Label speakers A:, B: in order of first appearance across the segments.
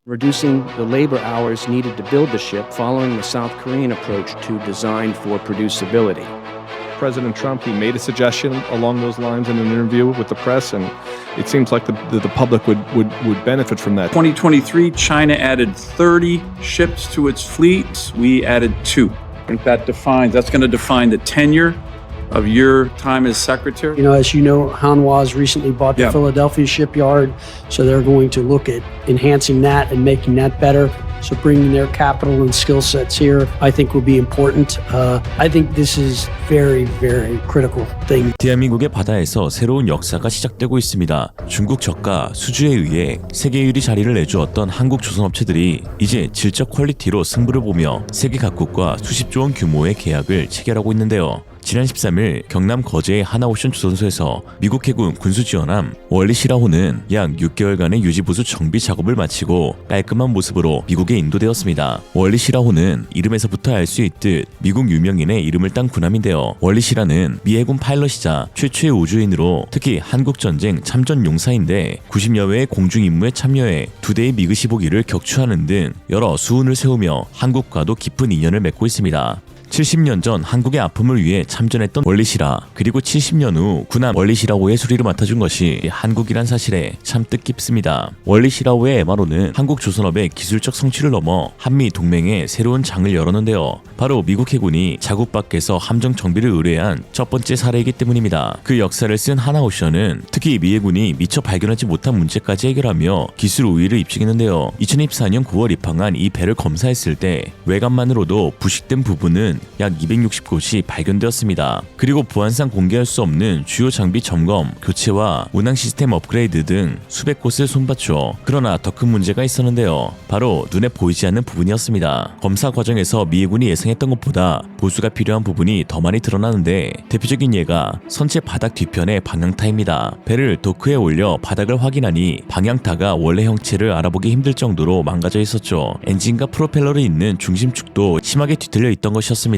A: reducing the labor hours needed to build the ship following the South Korean approach to design for producibility.
B: President Trump, he made a suggestion along those lines in an interview with the press, and it seems like the public would benefit from that.
C: 2023, China added 30 ships to its fleet. We added 2. I think that's going to define the tenure of your time as secretary.
D: You know, as you know, Hanwha's recently bought the Philadelphia shipyard, so they're going to look at enhancing that and making that better. So bringing their capital and skill sets here, I think will be important. I think this is very, very critical thing.
E: 대한민국의 바다에서 새로운 역사가 시작되고 있습니다. 중국 저가 수주에 의해 세계 1위 자리를 내주었던 한국 조선업체들이 이제 질적 퀄리티로 승부를 보며 세계 각국과 수십조 원 규모의 계약을 체결하고 있는데요. 지난 13일 경남 거제의 하나오션 조선소에서 미국 해군 군수지원함 월리 시라호는 약 6개월간의 유지보수 정비 작업을 마치고 깔끔한 모습으로 미국에 인도되었습니다. 월리 시라호는 이름에서부터 알 수 있듯 미국 유명인의 이름을 딴 군함인데요. 월리 시라는 미 해군 파일럿이자 최초의 우주인으로 특히 한국전쟁 참전 용사인데 90여 회의 공중 임무에 참여해 2대의 미그 15기를 격추하는 등 여러 수운을 세우며 한국과도 깊은 인연을 맺고 있습니다. 70년 전 한국의 아픔을 위해 참전했던 월리시라, 그리고 70년 후 군함 월리시라호의 수리를 맡아준 것이 한국이란 사실에 참 뜻깊습니다. 월리시라호의 MRO는 한국 조선업의 기술적 성취를 넘어 한미 동맹의 새로운 장을 열었는데요. 바로 미국 해군이 자국 밖에서 함정 정비를 의뢰한 첫 번째 사례이기 때문입니다. 그 역사를 쓴 하나오션은 특히 미 해군이 미처 발견하지 못한 문제까지 해결하며 기술 우위를 입증했는데요. 2024년 9월 입항한 이 배를 검사했을 때 외관만으로도 부식된 부분은 약 260곳이 발견되었습니다. 그리고 보안상 공개할 수 없는 주요 장비 점검, 교체와 운항 시스템 업그레이드 등 수백 곳을 손봤죠. 그러나 더 큰 문제가 있었는데요. 바로 눈에 보이지 않는 부분이었습니다. 검사 과정에서 미 해군이 예상했던 것보다 보수가 필요한 부분이 더 많이 드러나는데 대표적인 예가 선체 바닥 뒤편의 방향타입니다. 배를 도크에 올려 바닥을 확인하니 방향타가 원래 형체를 알아보기 힘들 정도로 망가져 있었죠. 엔진과 프로펠러를 잇는 중심축도 심하게 뒤틀려 있던 것이었습니다.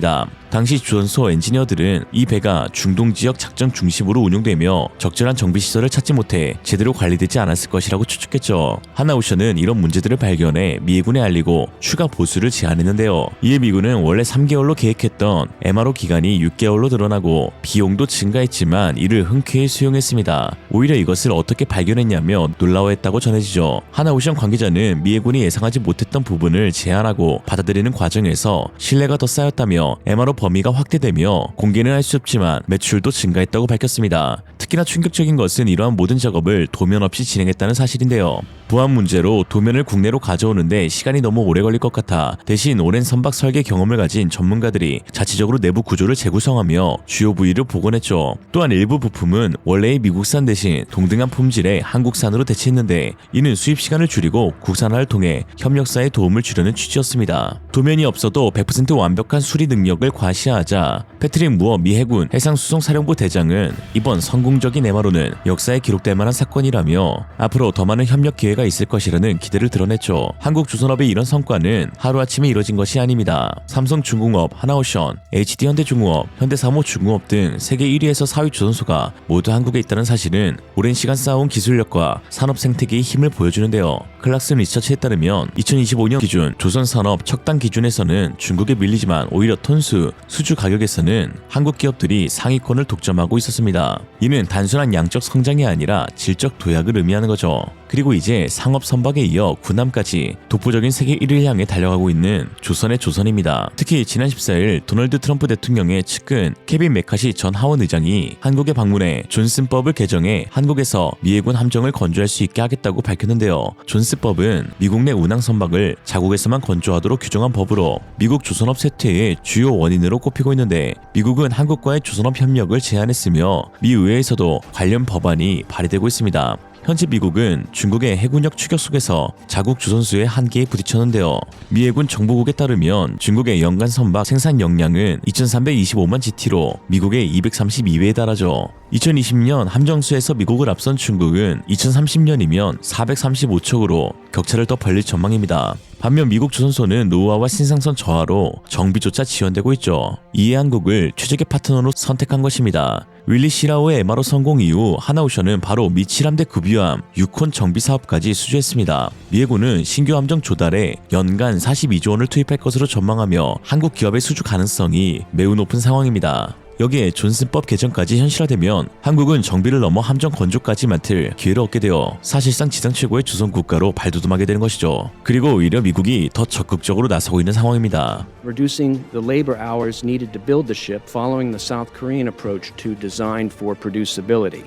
E: 당시 조선소 엔지니어들은 이 배가 중동 지역 작전 중심으로 운용되며 적절한 정비시설을 찾지 못해 제대로 관리되지 않았을 것이라고 추측했죠. 하나오션은 이런 문제들을 발견해 미 해군에 알리고 추가 보수를 제안했는데요. 이에 미군은 원래 3개월로 계획했던 MRO 기간이 6개월로 늘어나고 비용도 증가했지만 이를 흔쾌히 수용했습니다. 오히려 이것을 어떻게 발견했냐며 놀라워했다고 전해지죠. 하나오션 관계자는 미 해군이 예상하지 못했던 부분을 제안하고 받아들이는 과정에서 신뢰가 더 쌓였다며 MRO 범위가 확대되며 공개는 할 수 없지만 매출도 증가했다고 밝혔습니다. 특히나 충격적인 것은 이러한 모든 작업을 도면 없이 진행했다는 사실인데요. 보안 문제로 도면을 국내로 가져오는데 시간이 너무 오래 걸릴 것 같아 대신 오랜 선박 설계 경험을 가진 전문가들이 자체적으로 내부 구조를 재구성하며 주요 부위를 복원했죠. 또한 일부 부품은 원래의 미국산 대신 동등한 품질의 한국산으로 대체했는데 이는 수입 시간을 줄이고 국산화를 통해 협력사의 도움을 주려는 취지였습니다. 도면이 없어도 100% 완벽한 수리 능력을 과시하자 패트릭 무어 미 해군 해상수송사령부 대장은 이번 성공적인 MRO는 역사에 기록될 만한 사건이라며 앞으로 더 많은 협력 기회가 있을 것이라는 기대를 드러냈죠. 한국 조선업의 이런 성과는 하루아침에 이뤄진 것이 아닙니다. 삼성중공업, 하나오션, HD현대중공업, 현대사모중공업 등 세계 1위에서 4위 조선소가 모두 한국에 있다는 사실은 오랜 시간 쌓아온 기술력과 산업 생태계의 힘을 보여주는데요. 클락슨 리서치에 따르면 2025년 기준 조선산업 척당 기준에서는 중국에 밀리지만 오히려 톤수, 수주 가격에서는 한국 기업들이 상위권을 독점하고 있었습니다. 이는 단순한 양적 성장이 아니라 질적 도약을 의미하는 거죠. 그리고 이제 상업 선박에 이어 군함까지 독보적인 세계 1위를 향해 달려가고 있는 조선의 조선입니다. 특히 지난 14일 도널드 트럼프 대통령의 측근 케빈 메카시 전 하원 의장이 한국에 방문해 존슨법을 개정해 한국에서 미 해군 함정을 건조할 수 있게 하겠다고 밝혔는데요. 존슨법은 미국 내 운항 선박을 자국에서만 건조하도록 규정한 법으로 미국 조선업 쇠퇴의 주요 원인으로 꼽히고 있는데 미국은 한국과의 조선업 협력을 제안했으며 미 의회에서도 관련 법안이 발의되고 있습니다. 현재 미국은 중국의 해군력 추격 속에서 자국 조선수의 한계에 부딪혔는데요. 미 해군 정보국에 따르면 중국의 연간 선박 생산 역량은 2325만 GT로 미국의 232배에 달하죠. 2020년 함정수에서 미국을 앞선 중국은 2030년이면 435척으로 격차를 더 벌릴 전망입니다. 반면 미국 조선소는 노후화와 신상선 저하로 정비조차 지연되고 있죠. 이에 한국을 최적의 파트너로 선택한 것입니다. 윌리 시라우의 MRO 성공 이후 하나오션은 바로 미 7함대 급유함 6혼 정비 사업까지 수주했습니다. 미 해군은 신규 함정 조달에 연간 42조 원을 투입할 것으로 전망하며 한국 기업의 수주 가능성이 매우 높은 상황입니다. 여기에 존슨법 개정까지 현실화되면 한국은 정비를 넘어 함정 건조까지 맡을 기회를 얻게 되어 사실상 지상 최고의 조선 국가로 발돋움하게 되는 것이죠. 그리고 오히려 미국이 더 적극적으로 나서고 있는 상황입니다.
A: Reducing the labor hours needed to build the ship following the South Korean approach to design for producibility.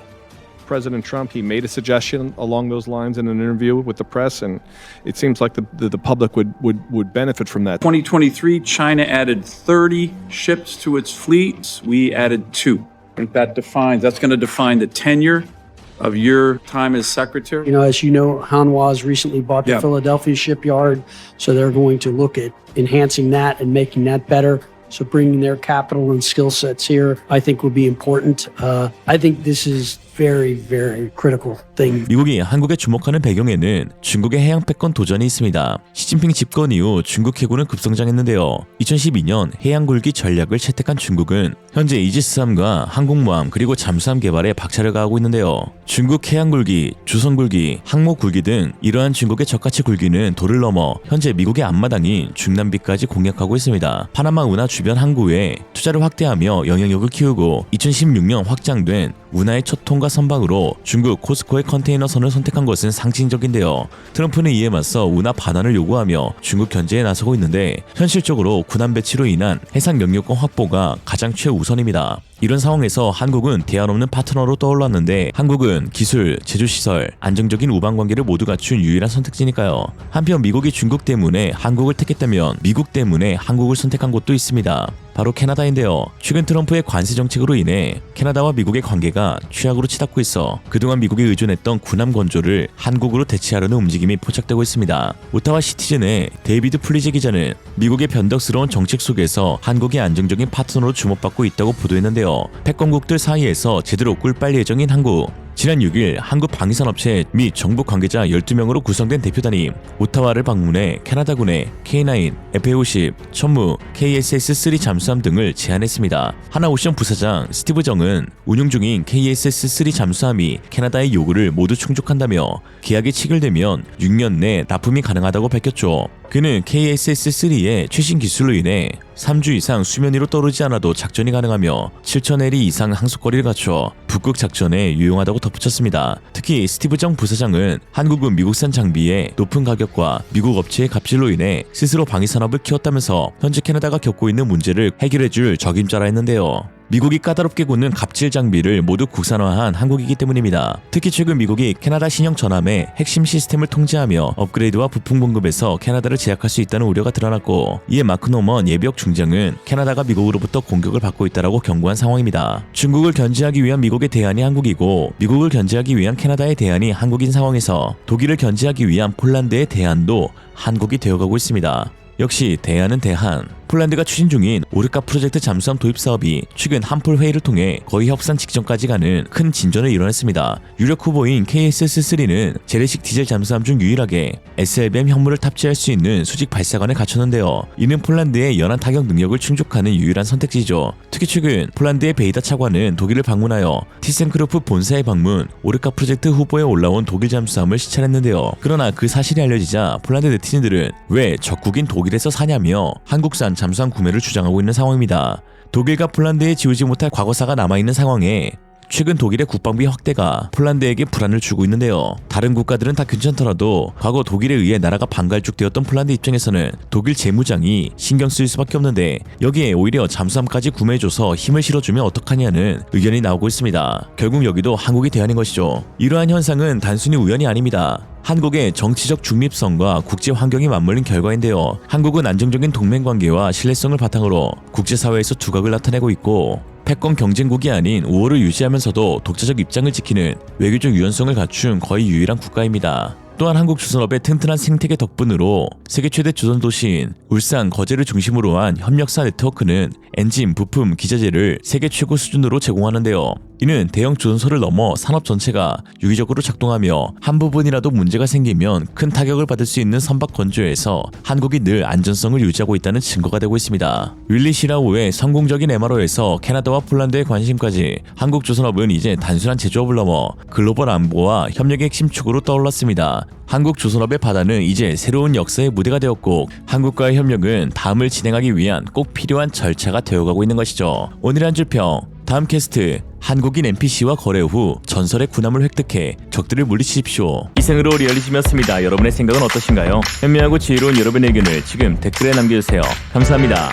B: President Trump, he made a suggestion along those lines in an interview with the press, and it seems like the public would benefit from that.
C: 2023, China added 30 ships to its fleet. We added 2. I think that's going to define the tenure of your time as secretary.
D: As you know, Hanwha's recently bought the Philadelphia shipyard, so they're going to look at enhancing that and making that better. So bringing their capital and skill sets here, I think, will be important. I think this is very, very critical thing.
E: 미국이 한국에 주목하는 배경에는 중국의 해양 패권 도전이 있습니다. 시진핑 집권 이후 중국 해군은 급성장했는데요. 2012년 해양 굴기 전략을 채택한 중국은 현재 이지스-3과 항공모함 그리고 잠수함 개발에 박차를 가하고 있는데요. 중국 해양 굴기, 주성 굴기, 항모 굴기 등 이러한 중국의 적가치 굴기는 도를 넘어 현재 미국의 앞마당인 중남비까지 공략하고 있습니다. 파나마 운하 주변 항구에 투자를 확대하며 영향력을 키우고 2016년 확장된 운하의 첫 통과 선박으로 중국 코스코의 컨테이너선을 선택한 것은 상징적인데요. 트럼프는 이에 맞서 운하 반환을 요구하며 중국 견제에 나서고 있는데 현실적으로 군함 배치로 인한 해상 영유권 확보가 가장 최우선입니다. 이런 상황에서 한국은 대안 없는 파트너로 떠올랐는데 한국은 기술, 제조시설, 안정적인 우방관계를 모두 갖춘 유일한 선택지니까요. 한편 미국이 중국 때문에 한국을 택했다면 미국 때문에 한국을 선택한 곳도 있습니다. 바로 캐나다인데요. 최근 트럼프의 관세 정책으로 인해 캐나다와 미국의 관계가 최악으로 치닫고 있어 그동안 미국이 의존했던 군함 건조를 한국으로 대체하려는 움직임이 포착되고 있습니다. 오타와 시티즌의 데이비드 플리제 기자는 미국의 변덕스러운 정책 속에서 한국이 안정적인 파트너로 주목받고 있다고 보도했는데요. 패권국들 사이에서 제대로 꿀 빨 예정인 한국. 지난 6일 한국 방위산업체 및 정부 관계자 12명으로 구성된 대표단이 오타와를 방문해 캐나다군의 K9, FA-50, 천무, KSS-3 잠수함 등을 제안했습니다. 하나오션 부사장 스티브 정은 운용 중인 KSS-3 잠수함이 캐나다의 요구를 모두 충족한다며 계약이 체결되면 6년 내 납품이 가능하다고 밝혔죠. 그는 KSS-3의 최신 기술로 인해 3주 이상 수면 위로 떠오르지 않아도 작전이 가능하며 7,000L 이상 항속거리를 갖춰 북극 작전에 유용하다고 덧붙였습니다. 특히 스티브 정 부사장은 한국은 미국산 장비의 높은 가격과 미국 업체의 갑질로 인해 스스로 방위산업을 키웠다면서 현재 캐나다가 겪고 있는 문제를 해결해줄 적임자라 했는데요. 미국이 까다롭게 굳는 갑질 장비를 모두 국산화한 한국이기 때문입니다. 특히 최근 미국이 캐나다 신형 전함의 핵심 시스템을 통제하며 업그레이드와 부품 공급에서 캐나다를 제약할 수 있다는 우려가 드러났고 이에 마크 노먼 예비역 중장은 캐나다가 미국으로부터 공격을 받고 있다고 경고한 상황입니다. 중국을 견제하기 위한 미국의 대안이 한국이고 미국을 견제하기 위한 캐나다의 대안이 한국인 상황에서 독일을 견제하기 위한 폴란드의 대안도 한국이 되어가고 있습니다. 역시 대안은 대한. 폴란드가 추진 중인 오르카 프로젝트 잠수함 도입 사업이 최근 한풀 회의를 통해 거의 협상 직전까지 가는 큰 진전을 이뤄냈습니다. 유력 후보인 KSS-3는 재래식 디젤 잠수함 중 유일하게 SLBM 형물을 탑재할 수 있는 수직 발사관을 갖췄는데요. 이는 폴란드의 연안 타격 능력을 충족하는 유일한 선택지죠. 특히 최근 폴란드의 베이다 차관은 독일을 방문하여 티센크로프 본사의 방문, 오르카 프로젝트 후보에 올라온 독일 잠수함을 시찰했는데요. 그러나 그 사실이 알려지자 폴란드 네티즌들은 왜 적국인 독일에서 사냐며 한국산 잠수함 구매를 주장하고 있는 상황입니다. 독일과 폴란드에 지우지 못할 과거사가 남아있는 상황에 최근 독일의 국방비 확대가 폴란드에게 불안을 주고 있는데요. 다른 국가들은 다 괜찮더라도 과거 독일에 의해 나라가 반갈죽되었던 폴란드 입장에서는 독일 재무장이 신경 쓰일 수밖에 없는데 여기에 오히려 잠수함까지 구매해줘서 힘을 실어주면 어떡하냐는 의견이 나오고 있습니다. 결국 여기도 한국이 대안인 것이죠. 이러한 현상은 단순히 우연이 아닙니다. 한국의 정치적 중립성과 국제 환경이 맞물린 결과인데요. 한국은 안정적인 동맹 관계와 신뢰성을 바탕으로 국제사회에서 두각을 나타내고 있고 패권 경쟁국이 아닌 우호를 유지하면서도 독자적 입장을 지키는 외교적 유연성을 갖춘 거의 유일한 국가입니다. 또한 한국조선업의 튼튼한 생태계 덕분으로 세계 최대 조선 도시인 울산, 거제를 중심으로 한 협력사 네트워크는 엔진, 부품, 기자재를 세계 최고 수준으로 제공하는데요. 이는 대형 조선소를 넘어 산업 전체가 유기적으로 작동하며 한 부분이라도 문제가 생기면 큰 타격을 받을 수 있는 선박 건조에서 한국이 늘 안전성을 유지하고 있다는 증거가 되고 있습니다. 윌리 시라우의 성공적인 MRO에서 캐나다와 폴란드의 관심까지 한국조선업은 이제 단순한 제조업을 넘어 글로벌 안보와 협력의 핵심 축으로 떠올랐습니다. 한국조선업의 바다는 이제 새로운 역사의 무대가 되었고 한국과의 협력은 다음을 진행하기 위한 꼭 필요한 절차가 되어가고 있는 것이죠. 오늘의 한 줄평, 다음 캐스트, 한국인 NPC와 거래 후 전설의 군함을 획득해 적들을 물리치십시오. 이상으로 리얼리즘이었습니다. 여러분의 생각은 어떠신가요? 현명하고 지혜로운 여러분의 의견을 지금 댓글에 남겨주세요. 감사합니다.